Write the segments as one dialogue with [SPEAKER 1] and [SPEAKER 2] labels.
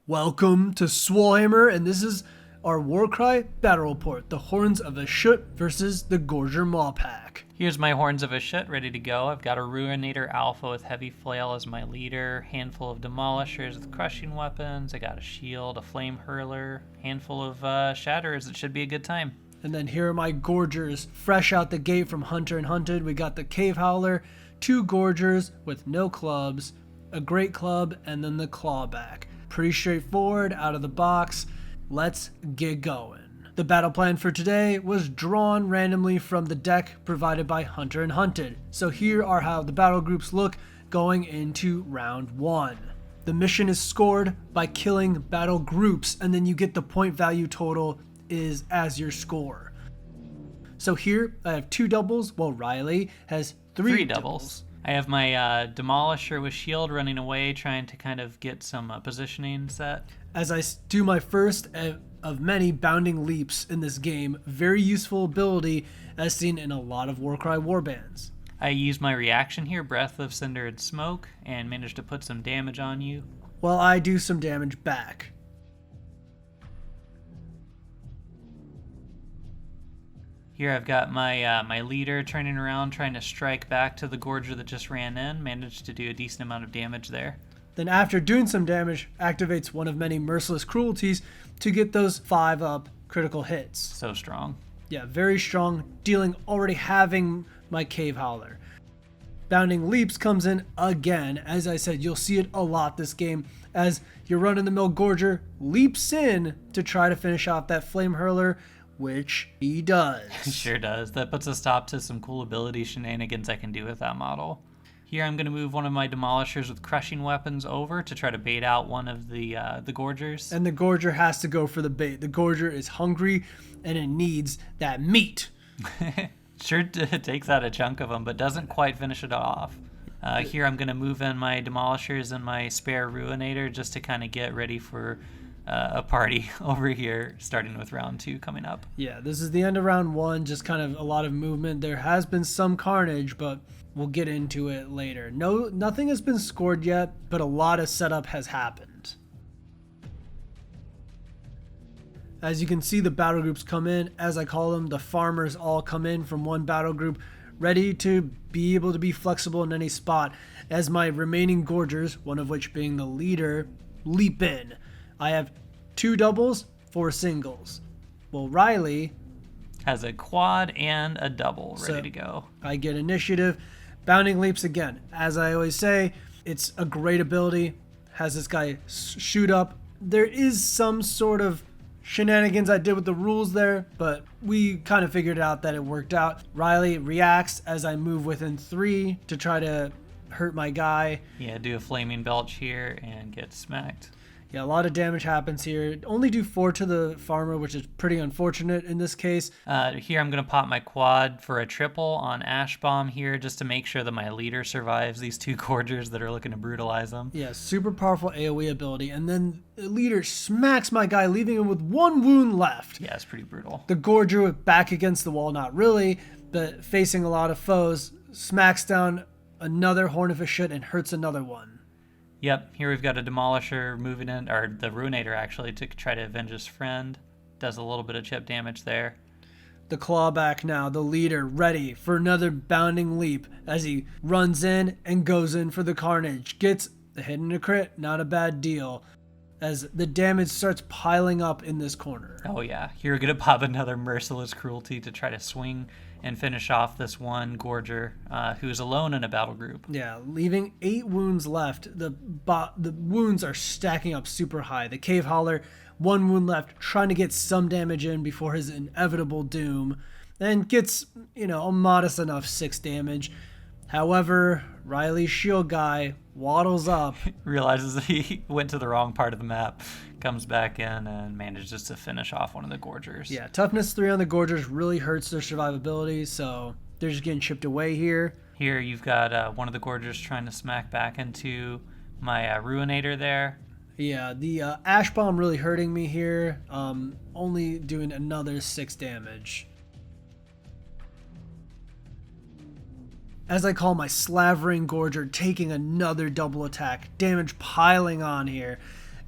[SPEAKER 1] Welcome to Swolefam, and this is our Warcry battle report, the Horns of Hashut versus the Gorger Mawpack.
[SPEAKER 2] Here's my Horns of Hashut ready to go. I've got a Ruinator Alpha with Heavy Flail as my leader, handful of Demolishers with crushing weapons, I got a shield, a Flame Hurler, handful of Shatterers. It should be a good time.
[SPEAKER 1] And then here are my Gorgers, fresh out the gate from Hunter and Hunted. We got the Cave Howler, 2 Gorgers with no clubs, a Great Club, and then the Clawback. Pretty straightforward, out of the box. Let's get going. The battle plan for today was drawn randomly from the deck provided by Hunter and Hunted. So here are how the battle groups look going into round 1. The mission is scored by killing battle groups, and then you get the point value total is as your score. So here I have 2 doubles, while Riley has 3 doubles.
[SPEAKER 2] I have my Demolisher with shield running away, trying to kind of get some positioning set.
[SPEAKER 1] As I do my first of many bounding leaps in this game, very useful ability as seen in a lot of Warcry warbands.
[SPEAKER 2] I use my reaction here, Breath of Cinder and Smoke, and managed to put some damage on you.
[SPEAKER 1] While I do some damage back.
[SPEAKER 2] Here I've got my my leader turning around, trying to strike back to the Gorger that just ran in. Managed to do a decent amount of damage there.
[SPEAKER 1] Then after doing some damage, activates one of many merciless cruelties to get those 5-up critical hits.
[SPEAKER 2] So strong.
[SPEAKER 1] Yeah, very strong, dealing already having my Cave Howler. Bounding Leaps comes in again. As I said, you'll see it a lot this game as your run-of-the-mill Gorger leaps in to try to finish off that Flame Hurler, which he does.
[SPEAKER 2] Sure does. That puts a stop to some cool ability shenanigans I can do with that model. Here I'm going to move one of my Demolishers with crushing weapons over to try to bait out one of the Gorgers.
[SPEAKER 1] And the Gorger has to go for the bait. The Gorger is hungry and it needs that meat.
[SPEAKER 2] Sure takes out a chunk of them, but doesn't quite finish it off. Here I'm going to move in my Demolishers and my spare Ruinator just to kind of get ready for a party over here, starting with round 2 coming up.
[SPEAKER 1] Yeah, this is the end of round 1, just kind of a lot of movement. There has been some carnage, but we'll get into it later. Nothing has been scored yet, but a lot of setup has happened. As you can see, the battle groups come in. As I call them, the farmers all come in from one battle group, ready to be able to be flexible in any spot. As my remaining Gorgers, one of which being the leader, leap in. I have 2 doubles, 4 singles. Well, Riley
[SPEAKER 2] has a quad and a double ready to go.
[SPEAKER 1] I get initiative. Bounding Leaps again. As I always say, it's a great ability. Has this guy shoot up. There is some sort of shenanigans I did with the rules there, but we kind of figured out that it worked out. Riley reacts as I move within 3 to try to hurt my guy.
[SPEAKER 2] Yeah, do a Flaming Belch here and get smacked.
[SPEAKER 1] Yeah, a lot of damage happens here. Only do 4 to the farmer, which is pretty unfortunate in this case.
[SPEAKER 2] Here I'm going to pop my quad for a triple on Ash Bomb here just to make sure that my leader survives these 2 Gorgers that are looking to brutalize them.
[SPEAKER 1] Yeah, super powerful AoE ability. And then the leader smacks my guy, leaving him with 1 wound left.
[SPEAKER 2] Yeah, it's pretty brutal.
[SPEAKER 1] The Gorger back against the wall, not really, but facing a lot of foes, smacks down another Horn of Hashut and hurts another one.
[SPEAKER 2] Yep, here we've got a Demolisher moving in, or the Ruinator actually, to try to avenge his friend. Does a little bit of chip damage there.
[SPEAKER 1] The Clawback now, the leader, ready for another bounding leap as he runs in and goes in for the carnage. Gets the hit and a crit, not a bad deal, as the damage starts piling up in this corner.
[SPEAKER 2] Oh yeah, here we're going to pop another Merciless Cruelty to try to swing and finish off this one Gorger who's alone in a battle group.
[SPEAKER 1] Yeah, leaving 8 wounds left. The wounds are stacking up super high. The Cave Howler, 1 wound left, trying to get some damage in before his inevitable doom, and gets, a modest enough 6 damage. However, Riley's shield guy waddles up.
[SPEAKER 2] Realizes that he went to the wrong part of the map, comes back in and manages to finish off one of the Gorgers.
[SPEAKER 1] Yeah, toughness 3 on the Gorgers really hurts their survivability, so they're just getting chipped away here.
[SPEAKER 2] Here you've got one of the Gorgers trying to smack back into my Ruinator there.
[SPEAKER 1] Yeah, the Ash Bomb really hurting me here, only doing another 6 damage. As I call my slavering Gorger, taking another double attack, damage piling on here.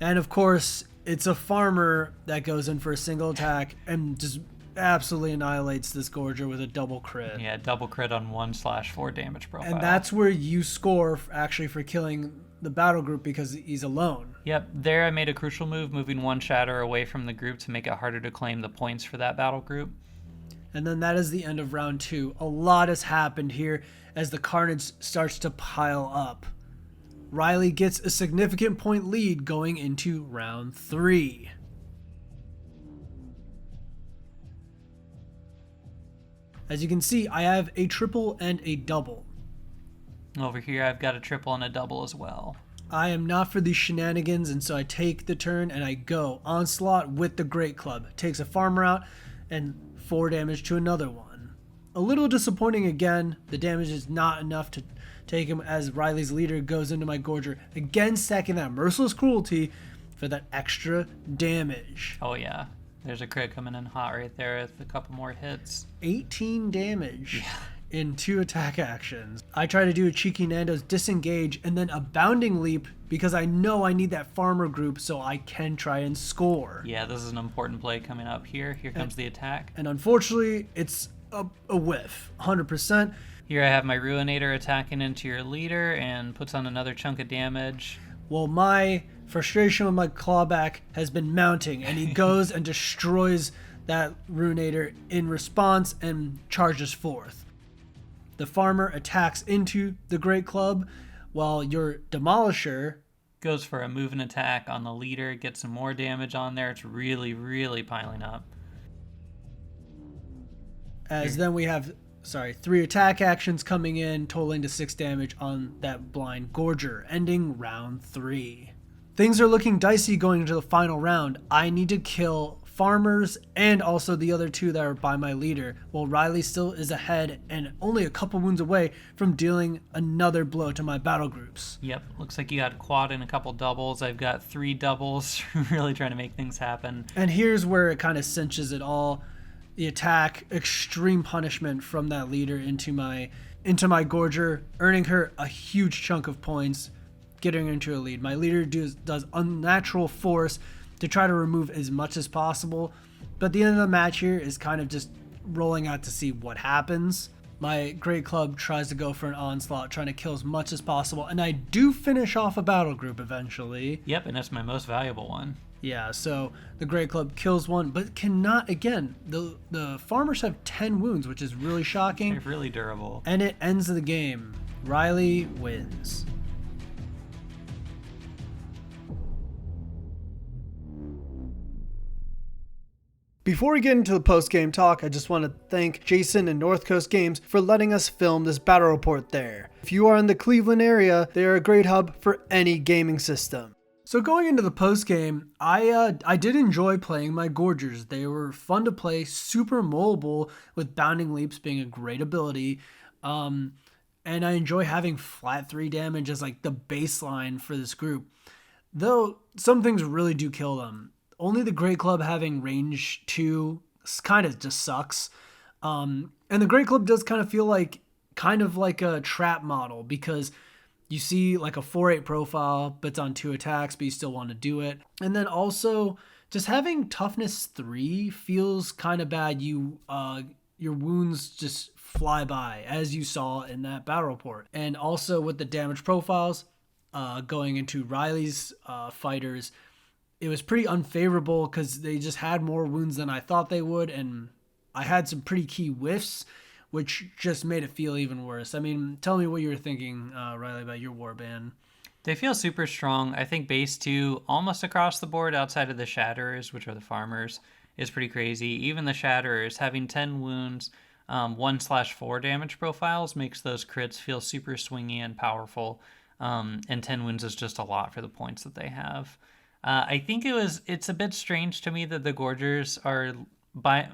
[SPEAKER 1] And of course, it's a farmer that goes in for a single attack and just absolutely annihilates this Gorger with a double crit.
[SPEAKER 2] Yeah, double crit on 1/4 damage profile.
[SPEAKER 1] And that's where you score actually for killing the battle group because he's alone.
[SPEAKER 2] Yep, there I made a crucial move, moving one shatter away from the group to make it harder to claim the points for that battle group.
[SPEAKER 1] And then that is the end of round 2. A lot has happened here as the carnage starts to pile up. Riley gets a significant point lead going into round 3. As you can see, I have a triple and a double.
[SPEAKER 2] Over here, I've got a triple and a double as well.
[SPEAKER 1] I am not for these shenanigans, and so I take the turn and I go onslaught with the Great Club. Takes a farmer out and 4 damage to another one. A little disappointing again. The damage is not enough to take him as Riley's leader goes into my Gorger. Again, stacking that merciless cruelty for that extra damage.
[SPEAKER 2] Oh yeah, there's a crit coming in hot right there with a couple more hits.
[SPEAKER 1] 18 damage in 2 attack actions. I try to do a cheeky Nando's disengage and then a bounding leap because I know I need that farmer group so I can try and score.
[SPEAKER 2] Yeah, this is an important play coming up here. Here comes the attack.
[SPEAKER 1] And unfortunately, it's a whiff, 100%.
[SPEAKER 2] Here I have my Ruinator attacking into your leader and puts on another chunk of damage.
[SPEAKER 1] Well, my frustration with my clawback has been mounting, and he goes and destroys that Ruinator in response and charges forth. The farmer attacks into the Great Club, while your Demolisher
[SPEAKER 2] goes for a move and attack on the leader, gets some more damage on there. It's really, really piling up.
[SPEAKER 1] As then we have 3 attack actions coming in, totaling to 6 damage on that blind Gorger, ending round 3. Things are looking dicey going into the final round. I need to kill farmers and also the other 2 that are by my leader, while Riley still is ahead and only a couple wounds away from dealing another blow to my battle groups.
[SPEAKER 2] Yep, looks like you got quad and a couple doubles. I've got 3 doubles, really trying to make things happen.
[SPEAKER 1] And here's where it kind of cinches it all. The attack, extreme punishment from that leader into my Gorger, earning her a huge chunk of points, getting her into a lead. My leader does unnatural force to try to remove as much as possible, but the end of the match here is kind of just rolling out to see what happens. My Great Club tries to go for an onslaught, trying to kill as much as possible, and I do finish off a battle group eventually.
[SPEAKER 2] Yep, and that's my most valuable one.
[SPEAKER 1] Yeah, so the Great Club kills one, but cannot, again, the farmers have 10 wounds, which is really shocking.
[SPEAKER 2] They're really durable.
[SPEAKER 1] And it ends the game. Riley wins. Before we get into the post-game talk, I just want to thank Jason and North Coast Games for letting us film this battle report there. If you are in the Cleveland area, they are a great hub for any gaming system. So going into the post game, I did enjoy playing my Gorgers. They were fun to play, super mobile, with bounding leaps being a great ability. And I enjoy having flat 3 damage as like the baseline for this group. Though some things really do kill them. Only the Great Club having range 2 kind of just sucks. And the Great Club does kind of feel like a trap model because you see like a 4-8 profile, but it's on 2 attacks, but you still want to do it. And then also just having toughness 3 feels kind of bad. Your wounds just fly by, as you saw in that battle report. And also with the damage profiles going into Riley's fighters, it was pretty unfavorable because they just had more wounds than I thought they would. And I had some pretty key whiffs, which just made it feel even worse. I mean, tell me what you were thinking, Riley, about your warband.
[SPEAKER 2] They feel super strong. I think base 2, almost across the board outside of the Shatterers, which are the farmers, is pretty crazy. Even the Shatterers, having 10 wounds, 1/4 damage profiles makes those crits feel super swingy and powerful. And 10 wounds is just a lot for the points that they have. I think it's a bit strange to me that the Gorgers are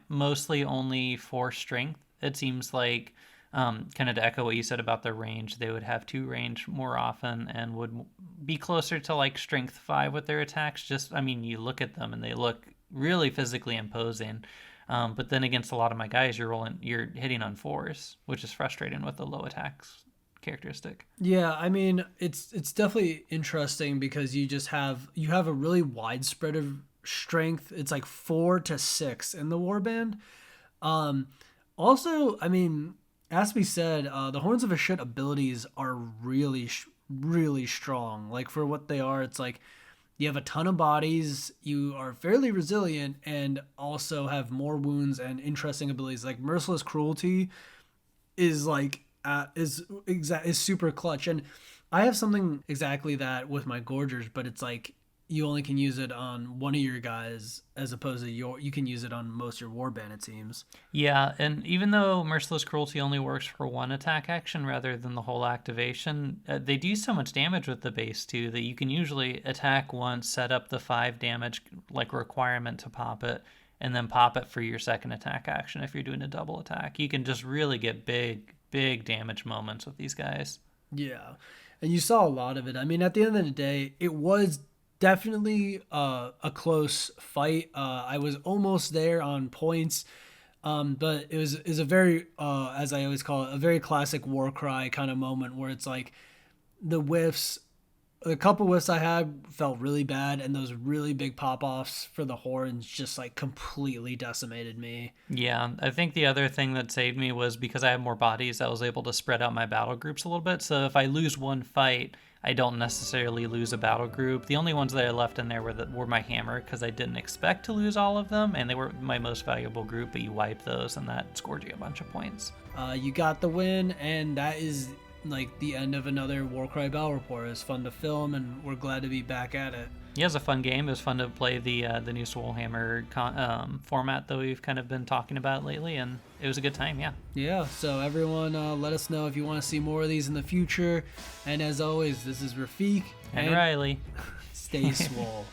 [SPEAKER 2] mostly only 4 strength. It seems like, kind of to echo what you said about their range, they would have 2 range more often and would be closer to like strength 5 with their attacks. You look at them and they look really physically imposing. But then against a lot of my guys, you're hitting on 4s, which is frustrating with the low attacks characteristic.
[SPEAKER 1] Yeah, I mean, it's definitely interesting because you have a really wide spread of strength. It's like 4 to 6 in the warband. Also, I mean, as we said, the Horns of Hashut abilities are really strong. Like for what they are, it's like you have a ton of bodies, you are fairly resilient, and also have more wounds and interesting abilities. Like Merciless Cruelty is like is super clutch, and I have something exactly that with my Gorgers, but it's like you only can use it on one of your guys as opposed to you can use it on most of your warband, it seems.
[SPEAKER 2] Yeah, and even though Merciless Cruelty only works for one attack action rather than the whole activation, they do so much damage with the base too that you can usually attack once, set up the 5 damage like requirement to pop it, and then pop it for your second attack action if you're doing a double attack. You can just really get big damage moments with these guys.
[SPEAKER 1] Yeah, and you saw a lot of it. I mean, at the end of the day, it was definitely a close fight. I was almost there on points, but is a very, as I always call it, a very classic Warcry kind of moment where it's like the whiffs, the couple whiffs I had felt really bad, and those really big pop-offs for the Horns just like completely decimated me.
[SPEAKER 2] Yeah, I think the other thing that saved me was because I have more bodies, I was able to spread out my battle groups a little bit. So if I lose one fight, I don't necessarily lose a battle group. The only ones that I left in there were my hammer, because I didn't expect to lose all of them, and they were my most valuable group, but you wipe those, and that scored you a bunch of points.
[SPEAKER 1] You got the win, and that is like the end of another Warcry Battle Report. It was fun to film, and we're glad to be back at it.
[SPEAKER 2] Yeah, it was a fun game. It was fun to play the new Swolefam format that we've kind of been talking about lately, and it was a good time, yeah.
[SPEAKER 1] Yeah, so everyone let us know if you want to see more of these in the future. And as always, this is Rafiq.
[SPEAKER 2] And Riley.
[SPEAKER 1] Stay swole.